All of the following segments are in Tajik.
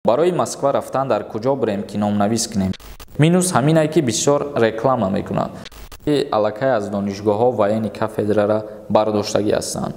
барои Москва рафтан дар куҷо бурем ки номнавис кунем. Минус ҳаминае ки бисёр реклама мекунад. Аллакай аз донишгоҳҳо военни кафедрара бардоштагӣ ҳастанд.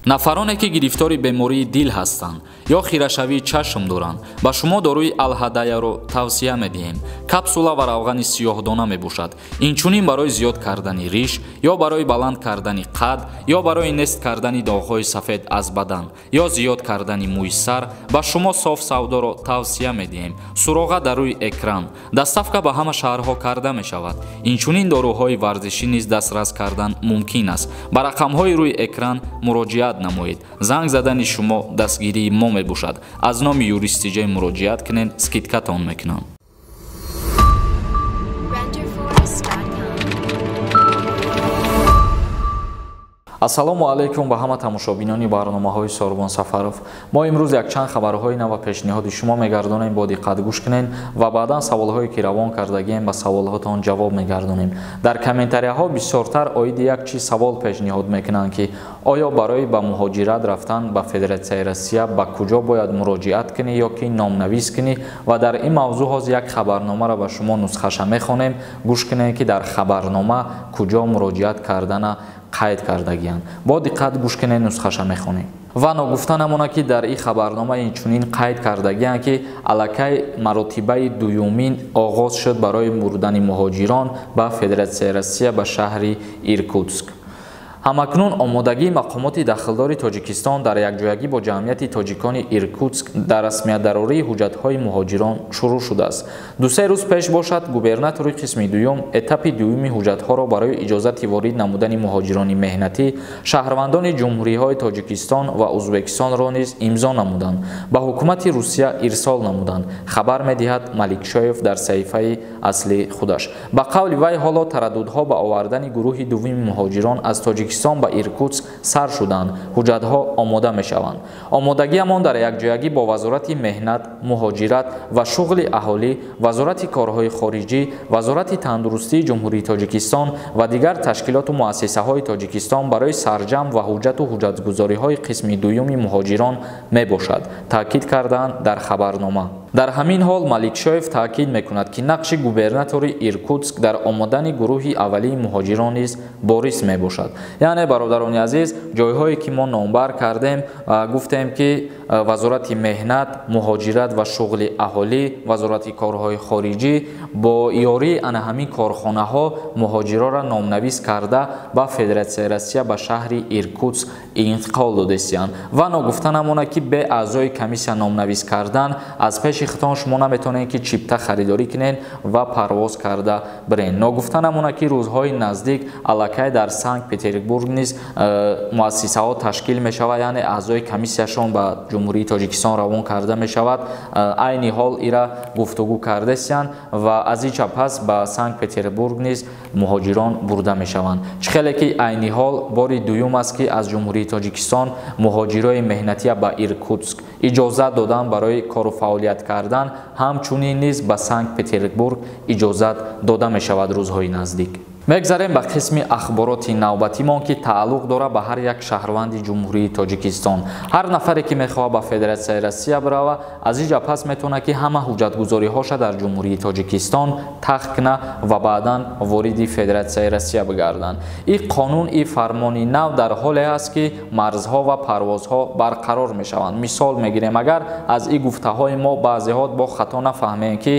нафароне ки гирифтори бемории дил ҳастанд ё хирашавии чашм доранд, ба шумо дорои алҳадаяро тавсия медиҳем. Капсула ва равғани сиёҳдона мебошад. Инчунин барои зиёд кардани риш ё барои баланд кардани қад ё барои нест кардани доғҳои сафед аз бадан ё зиёд кардани мӯи сар ба шумо соф савдоро тавсия медиҳем. Суроға дар рӯи экран. Доставка ба ҳама шаҳрҳо карда мешавад. Инчунин доруҳои варзишӣ низ дастрас кардан мумкин аст. Ба рақамҳои рӯи экран муроҷиат намоед. Занг задани шумо дастгирии мо мебошад. аз номи юристиҷа муроҷиат кунед, скидкатон мекунам. ассалому алайкум ба ҳама тамошобинони барномаҳои Сорбон Сафаров. Мо имрӯз якчанд хабарҳои нав ва пешниҳоди шумо мегардонем. Бо диққат гӯш кунед ва баъдан саволҳое ки равон кардагием ба саволҳотон ҷавоб мегардонем. Дар комментарияҳо бисёртар оиди як чиз савол пешниҳод мекунанд ки оё барои ба муҳоҷират рафтан ба Федератсияи Россия ба куҷо бояд муроҷиат кунӣ ё ки номнавис кунӣ, ва дар ин мавзӯъ ҳоз як хабарномаро ба шумо нусхаша мехонем. Гӯш кунед ки дар хабарнома куҷо муроҷиат кардана қайд кардагиянд. Бо диққат гӯш кунед, нусхаша мехонем. ва ногуфта намонад ки дар ин хабарнома инчунин қайд кардагиянд ки аллакай маротибаи дуюмин оғоз шуд барои бурдани муҳоҷирон ба Федератсияи Россия ба шаҳри Иркутск. ҳамакнун омодагии мақомоти дахлдори Тоҷикистон дар якҷоягӣ бо ҷамъияти тоҷикони Иркутск дар расмиятдарории ҳуҷҷатҳои муҳоҷирон шурӯъ шудааст. Ду-се рӯз пеш бошад губернатори қисми дуюм этапи дуюми ҳуҷҷатҳоро барои иҷозати ворид намудани муҳоҷирони меҳнатӣ шаҳрвандони ҷумҳуриҳои Тоҷикистон ва Узбекистонро низ имзо намуданд, ба ҳукумати Русия ирсол намуданд. Хабар медиҳад Маликшоев дар саҳифаи аслии худаш. Ба қавли вай ҳоло тараддудҳо ба овардани гурӯҳи дуввуми муҳоҷирон аз Тоҷикистон ба Иркутск сар шуданд. ҳуҷҷатҳо омода мешаванд. Омодагиамон дар якҷоягӣ бо Вазорати меҳнат, муҳоҷират ва шуғли аҳолӣ, Вазорати корҳои хориҷӣ, Вазорати тандурустии Ҷумҳурии Тоҷикистон ва дигар ташкилоту муассисаҳои Тоҷикистон барои сарҷамъ ва ҳуҷҷату ҳуҷҷатгузориҳои қисми дуюми муҳоҷирон мебошад, таъкид карданд дар хабарнома. дар ҳамин ҳол Маликшоев таъкид мекунад ки нақши губернатори Иркутск дар омодани гурӯҳи аввалии муҳоҷирон низ борис мебошад. яъне бародарони азиз, ҷойҳое ки мо номбар кардем, гуфтем ки Вазорати меҳнат, муҳоҷират ва шуғли аҳолӣ, Вазорати корҳои хориҷӣ бо ёрии ана ҳамин корхонаҳо муҳоҷиронро номнавис карда ба Федератсияи Россия ба шаҳри Иркутск интиқол додастанд. ва ногуфта намонад ки бе аъзои комиссия номнавис кардан аз пеши хитон шумо наметавонед ки чипта харидорӣ кунед ва парвоз карда биред. Ногуфта намонад ки рӯзҳои наздик аллакай дар Санкт Петербург низ муассисаҳо ташкил мешавад, яъне аъзои комиссияшон ба ҷумҳурии Тоҷикистон равон карда мешавад. айни ҳол ира гуфтугӯ кардастанд ва аз инча пас ба Санкт Петербург низ муҳоҷирон бурда мешаванд. чӣ хеле ки айни ҳол бори дуюм аст ки аз ҷумҳурии Тоҷикистон муҳоҷирои меҳнатия ба Иркутск иҷозат доданд барои кору фаъолият кардан, ҳамчунин низ ба Санкт Петербург иҷозат дода мешавад рӯзҳои наздик. мегзарем ба қисми ахбороти навбатимон ки тааллуқ дорад ба ҳар як шаҳрванди ҷумҳурии Тоҷикистон. ҳар нафаре ки мехоҳад ба Федератсияи Россия бирава, аз инҷа пас метавонад ки ҳама ҳуҷҷатгузориҳоша дар ҷумҳурии Тоҷикистон тахт кунад ва баъдан вориди Федератсияи Россия бигарданд. ин қонун, ин фармони нав дар ҳоле аст ки марзҳо ва парвозҳо барқарор мешаванд. мисол мегирем, агар аз ин гуфтаҳои мо баъзеҳо бо хато нафаҳмем ки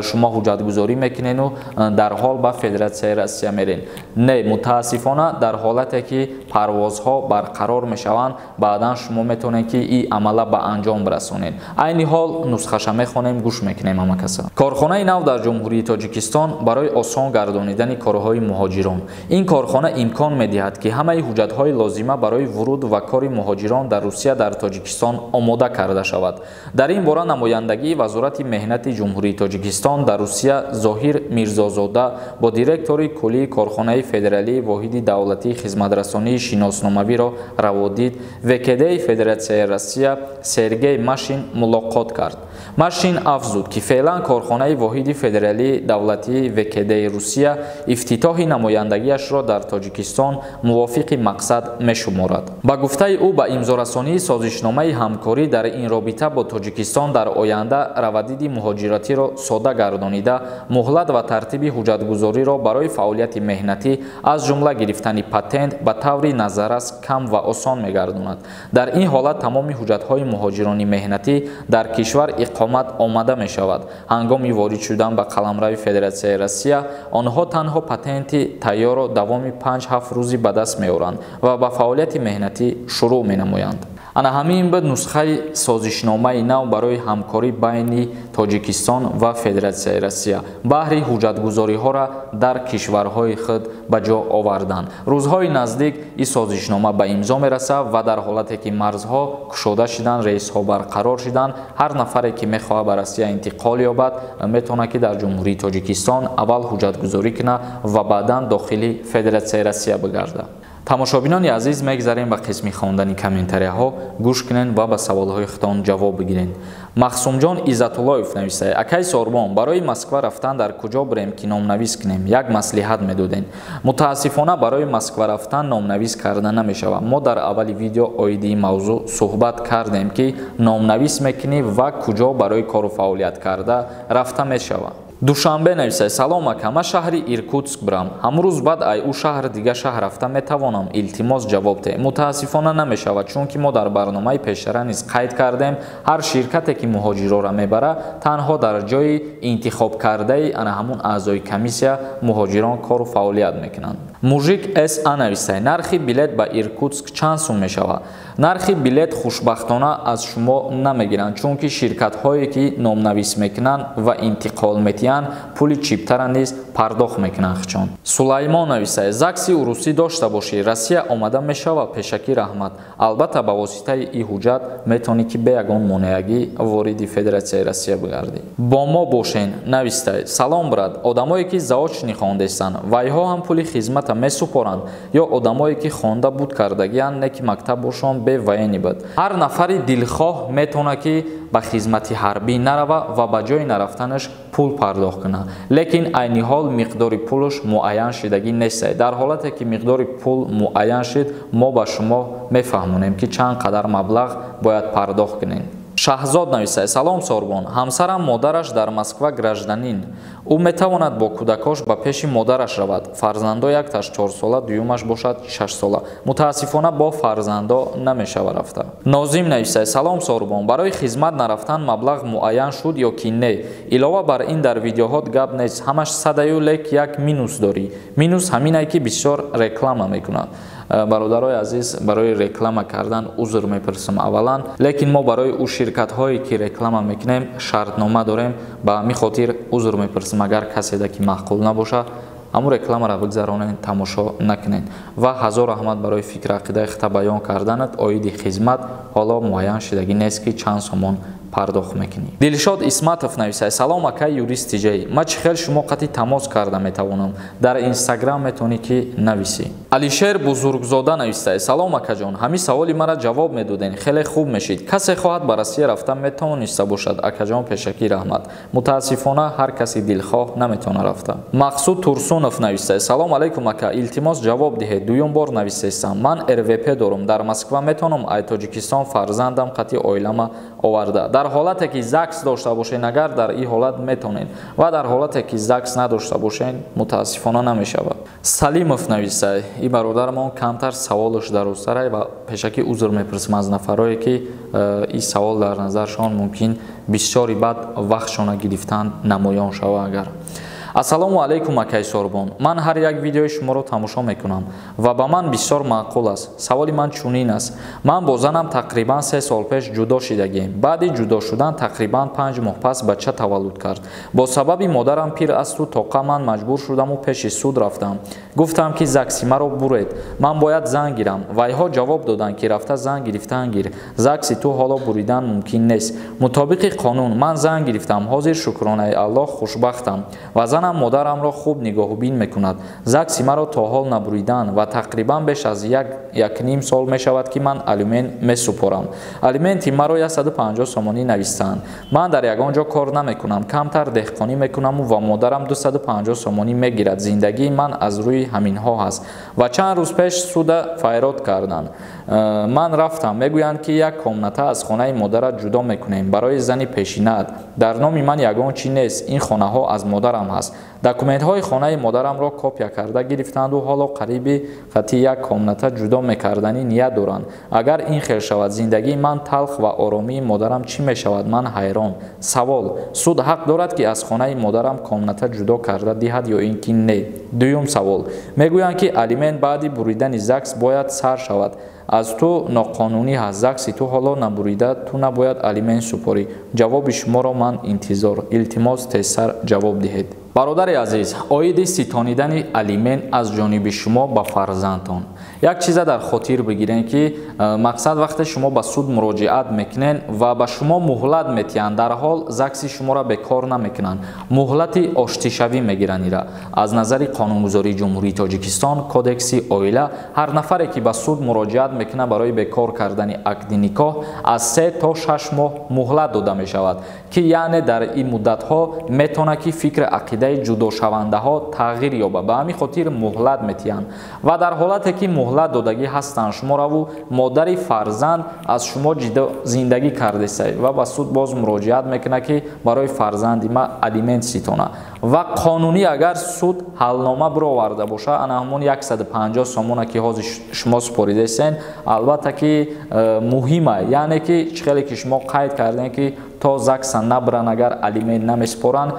шумо ҳуҷҷатгузорӣ мекунену дар ҳол ба Федератсияи Россия мерен. не, мутаассифона дар ҳолате ки парвозҳо барқарор мешаванд, баъдан шумо метавонед ки ин амала ба анҷом бирасонед. айни ҳол нусхаша мехонем, гӯш мекунем ҳама каса. корхонаи нав дар ҷумҳурии Тоҷикистон барои осон гардонидани корҳои муҳоҷирон. ин корхона имкон медиҳад ки ҳамаи ҳуҷҷатҳои лозима барои вуруд ва кори муҳоҷирон дар Русия дар Тоҷикистон омода карда шавад. дар ин бора намояндагии Вазорати меҳнати ҷумҳурии Тоҷикистон дар Русия Зоҳир Мирзозода бо директори кулли гурӯҳии Корхонаи федералии воҳиди давлатии хизматрасонии шиносномавиро раво дид, ВКД Федератсияи Россия Сергей Машин мулоқот кард. Машин афзуд, ки феълан Корхонаи воҳиди федералии давлатии ВКД Русия ифтитоҳи намояндагиашро дар Тоҷикистон мувофиқи мақсад мешуморад. Ба гуфтаи ӯ, ба имзорасонии созишномаи ҳамкорӣ дар ин робита бо Тоҷикистон дар оянда раводиди муҳоҷиратиро сода гардонида, муҳлат ва тартиби ҳуҷҷатгузориро барои фаъолияти меҳнатӣ аз ҷумла гирифтани патент ба таври назаррас кам ва осон мегардонад. Дар ин ҳолат тамоми ҳуҷҷатҳои муҳоҷирони меҳнатӣ дар кишвар иқомат омада мешавад. Ҳангоми ворид шудан ба қаламрави Федератсияи Россия, онҳо танҳо патенти тайёрро давоми 5-7 рӯзӣ ба даст меоранд ва ба фаъолияти меҳнатӣ шурӯъ менамоянд. Ана ҳамин буд нусхаи созишномаи нав барои ҳамкорӣ байни Тоҷикистон ва Федератсияи Россия баҳри ҳуҷҷатгузориҳоро дар кишварҳои худ ба ҷо овардан. Рӯзҳои наздик ин созишнома ба имзо мерасад ва дар ҳолате ки марзҳо кушода шудан, рейсҳо барқарор шудан, ҳар нафаре ки мехоҳад ба Россия интиқол ёбад, метавонад ки дар ҷумҳурии Тоҷикистон аввал ҳуҷҷатгузорӣ кунад ва баъдан дохили Федератсияи Россия бигардад. Тамошобинони азиз, мегзарем ба қисми хондани комментарияҳо. гӯш кунед ва ба саволҳои худтон ҷавоб бигиред. Махсумҷон Иззатуллоев нависад: акай Сорбон, барои Москва рафтан дар куҷо бирем ки номнавис кунем? Як маслиҳат медодем. Мутаассифона барои Москва рафтан номнавис карда намешавад. мо дар аввали видео оиди ин мавзӯъ суҳбат кардем ки номнавис мекунӣ ва куҷо барои кору фаъолият карда рафта мешавад. Душанбе нависад: салом ака, ман шаҳри Иркутск бирам. Ҳамрӯз баъд ай ӯ шаҳр дига шаҳр рафта метавонам? Илтимос ҷавоб диҳед. Мутаассифона намешавад, чунки мо дар барномаи пештара низ қайд кардем, ҳар ширкате ки муҳоҷирора мебарад, танҳо дар ҷои интихоб кардаи ана ҳамун аъзои комиссия муҳоҷирон кору фаъолият мекунанд. Мужик СА нависад: нархи билет ба Иркутск чанд сум мешавад? Нархи билет хушбахтона аз шумо намегиранд, чунки ширкатҳое ки номнавис мекунанд ва интиқол метиҳанд, пули чиптара низ пардохт мекунанд хичон. Сулаймон нависад: закси урусӣ дошта бошӣ, Россия омада мешавад пешакӣ раҳмат. Албатта ба воситаи ин ҳуҷҷат метавонӣ ки бе ягон монеагӣ вориди Федератсияи Россия бигардӣ. Бо мо бошен нависад: салом брат, одамое ки заочни хондестанд, вайҳо ҳам пули хизмата месупоранд ё одамое ки хонда буд кардагиянд, не ки мактаб бошон бе воени буд. Ҳар нафари дилхоҳ метавонад ки ба хизмати ҳарбӣ нарава ва ба ҷои нарафтанаш пул пардохт кунад. Лекин айни ҳол миқдори пулаш муайян шудагӣ нест. Дар ҳолате ки миқдори пул муайян шуд, мо ба шумо мефаҳмонем ки чанд қадар маблағ бояд пардохт кунем. Шаҳзод нависад: салом Сорбон, ҳамсарам модараш дар Москва гражданин. ӯ метавонад бо кӯдакош ба пеши модараш равад. Фарзандо якташ 4 сола, дуюмаш бошад 6 сола. Мутаассифона бо фарзандо намешава рафта. Нозим нависад: салом Сорбон, барои хизмат нарафтан маблағ муайян шуд ё ки не? Илова бар ин дар видеоҳот гап нест, ҳамаш садаю лек як минус дорӣ. Минус ҳаминае ки бисёр реклама мекунад. Бародарои азиз, барои реклама кардан узр мепурсам аввалан, лекин мо барои ӯ ширкатҳое ки реклама мекунем шартнома дорем, ба ҳамин хотир узр мепурсам, агар каседа ки маъқул набошад, ҳамун рекламаро бигзаронед, тамошо накунед. Ва ҳазор раҳмат барои фикри ақидаи худта баён карданат. Оиди хизмат ҳоло муайян шудагӣ нест ки чанд сомон пардохт мекунӣ. Дилшод Исматов нависад: салом ака юристи ҷей, ма чӣ хел шумо қати тамос карда метавонам? Дар Инстаграм метавонӣ ки нависӣ. Алишер Бузургзода нависад: салом акаҷон, ҳамин саволи мара ҷавоб медоден, хеле хуб мешид. Касе хоҳад ба Россия рафта метавониста бошад? Акаҷон пешакӣ раҳмат. Мутаассифона ҳар каси дилхоҳ наметавонад рафта. Мақсуд Турсунов нависад: салом алейкум ака, илтимос ҷавоб диҳед, дуюм бор нависестам. Ман РВП дорам, дар Москва метавонам ай Тоҷикистон фарзандам қати оилама оварда. Дар ҳолате ки ЗАГС дошта бошен, агар дар ин ҳолат метавонед, ва дар ҳолате ки ЗАГС надошта бошен, мутаассифона намешавад. Салимов нависад: ин бародармон камтар саволаш дарозтар ва пешакӣ узр мепурсам аз нафарое ки ин савол дар назаршон мумкин бисёри баъд вақтшона гирифтан намоён шава. Агар Ассалому алейкум акай Сорбон, ман ҳар як видеои шуморо тамошо мекунам ва ба ман бисёр маъқул аст. Саволи ман чунин аст: ман бо занам тақрибан 3 сол пеш ҷудо шудагем. Баъди ҷудо шудан тақрибан 5 моҳ пас бача таваллуд кард. Бо сабаби модарам пир асту тоқа ман маҷбур шудаму пеши суд рафтам. Гуфтам ки ЗАГСи маро буред, ман бояд зан гирам. Вайҳо ҷавоб доданд ки рафта зан гирифтан гир, ЗАГСи ту ҳоло буридан мумкин нест. Мутобиқи қонун ман зан гирифтам, ҳозир шукронаи Аллоҳ хушбахтам ва занам модарамро хуб нигоҳубин мекунад. Закси маро то ҳол набуридан ва тақрибан беш аз як ним сол мешавад ки ман алимент месупорам. Алименти маро 150 сомонӣ навистаанд. Ман дар ягон ҷо кор намекунам, камтар деҳқонӣ мекунам ва модарам 250 сомонӣ мегирад. Зиндагии ман аз рӯи ҳаминҳо ҳаст. Ва чанд рӯз пеш суда файрод карданд. Ман рафтам, мегӯянд ки як комната аз хонаи модарат ҷудо мекунем барои зани пешинаат. Дар номи ман ягон чӣ нест, ин хонаҳо аз модарам ҳаст. Документҳои хонаи модарамро копия карда гирифтанду ҳоло қариби хати як комната ҷудо мекардани ният доранд. Агар ин хел шавад, зиндагии ман талх ва оромии модарам чӣ мешавад? Ман ҳайрон. Савол: суд ҳақ дорад ки аз хонаи модарам комната ҷудо карда диҳад ё ин ки не? Дуюм савол: мегӯянд ки алимент баъди буридани ЗАГС бояд сар шавад. Аз ту ноқонунӣ ҳаст, ЗАГСи ту ҳоло набурида, ту набояд алимент супорӣ. Ҷавоби шуморо ман интизор. Илтимос тезтар ҷавоб диҳед. бародари азиз, оиди ситонидани алимент аз ҷониби шумо ба фарзандтон. Як чиза дар хотир бигирен ки мақсад вақте шумо ба суд муроҷиат мекунен ва ба шумо муҳлат метиҳанд, дар ҳол ЗАГСи шуморо бекор намекунанд. Муҳлати оштишавӣ мегиранд ира. Аз назари қонунгузории ҷумҳурии Тоҷикистон, кодекси оила, ҳар нафаре ки ба суд муроҷиат мекунад барои бекор кардани акди никоҳ аз 3 то 6 моҳ муҳлат дода мешавад, ки яъне дар ин муддатҳо метавонад ки фикри ақидаи ҷудошавандаҳо тағйир ёбад. Ба ҳамин хотир муҳлат метиҳанд. Ва дар ҳолате ки муҳлат додагӣ ҳастанд, шумо раву модари фарзанд аз шумо ҷудо зиндагӣ кардесай ва ба суд боз муроҷиат мекунад ки барои фарзанди ма алимент ситона. Ва қонунӣ агар суд ҳалнома бироварда боша, ана ҳамон 150 сомона ки ҳозир шумо супоридесен, албатта ки муҳима, яъне ки чӣ хеле ки шумо қайд кардем ки то ЗАГСа набран, агар алимент намеспоранд,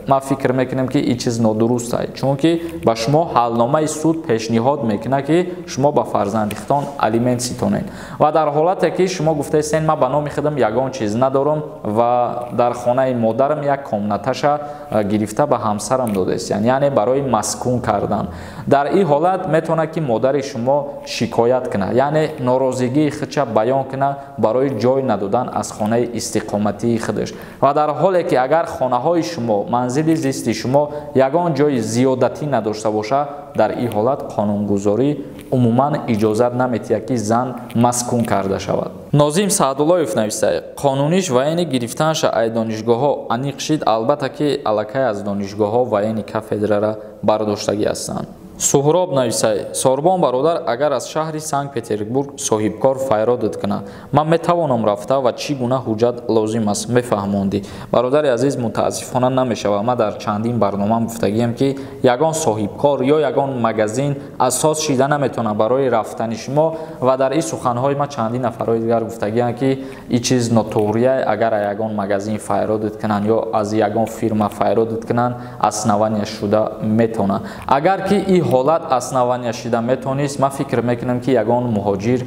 ма фикр мекунем ки ин чиз нодуруст аст, чунки ба шумо ҳалномаи суд пешниҳод мекунад ки шумо ба фарзандихтон алимент ситонед. Ва дар ҳолате ки шумо гуфтесен ма ба номи худам ягон чиз надорам ва дар хонаи модарам як комнаташа гирифта ба ҳамсарам додест, яъне барои маскун кардан. Дар ин ҳолат метавонад ки модари шумо шикоят кунад, яъне норозигии худша баён кунад барои ҷой надодан аз хонаи истиқоматии худаш. Ва дар ҳоле ки агар хонаҳои шумо, манзили зисти шумо ягон ҷои зиёдатӣ надошта боша, дар ин ҳолат қонунгузорӣ умуман иҷозат наметиҳад ки зан маскун карда шавад. Нозим Саъдуллоев нависта: қонуниш ваени гирифтанша ай донишгоҳҳо аниқ шид, албатта ки аллакай аз донишгоҳҳо ваени кафедрара бардоштагӣ ҳастанд. Суҳроб нависай: Сорбон бародар, агар аз шаҳри Санкт-Петербург соҳибкор файродат кунад, ман метавонам рафта ва чӣ гуна ҳуҷҷат лозим аст мефаҳмондӣ? Бародари азиз, мутаассифона намешавад. Ман дар чандин барномаам гуфтагиам ки ягон соҳибкор ё ягон магазин асос шида наметавонад барои рафтани шумо, ва дар ин суханҳои ман чандин нафарҳои дигар гуфтагиам ки ин чиз нотуурия, агар ягон магазин файродат кунанд ё аз ягон фирма файродат кунанд, основания шуда метавонад. Агар ки ҳолат основания шида метавонист, ман фикр мекунам ки ягон муҳоҷир,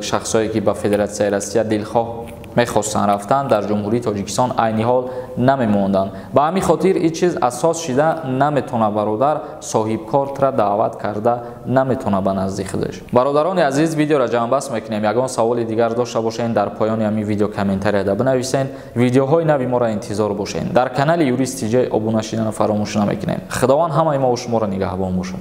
шахсое ки ба Федератсияи Россия дилхоҳ мехостанд рафтан, дар ҷумҳурии Тоҷикистон айни ҳол намемонданд. Ба ҳамин хотир ин чиз асос шида наметавонад бародар соҳибкортра даъват карда наметавонад ба назди худаш. Бародарони азиз, видеоро ҷамъбаст мекунем. Ягон саволи дигар дошта бошен, дар поёни ҳамин видео комментарияда бинависен. Видеоҳои нави моро интизор бошен. Дар канали Юрист TJ обуна шиданро фаромӯш намекунем. Худованд ҳамаи мо ва шуморо нигаҳбон бошад.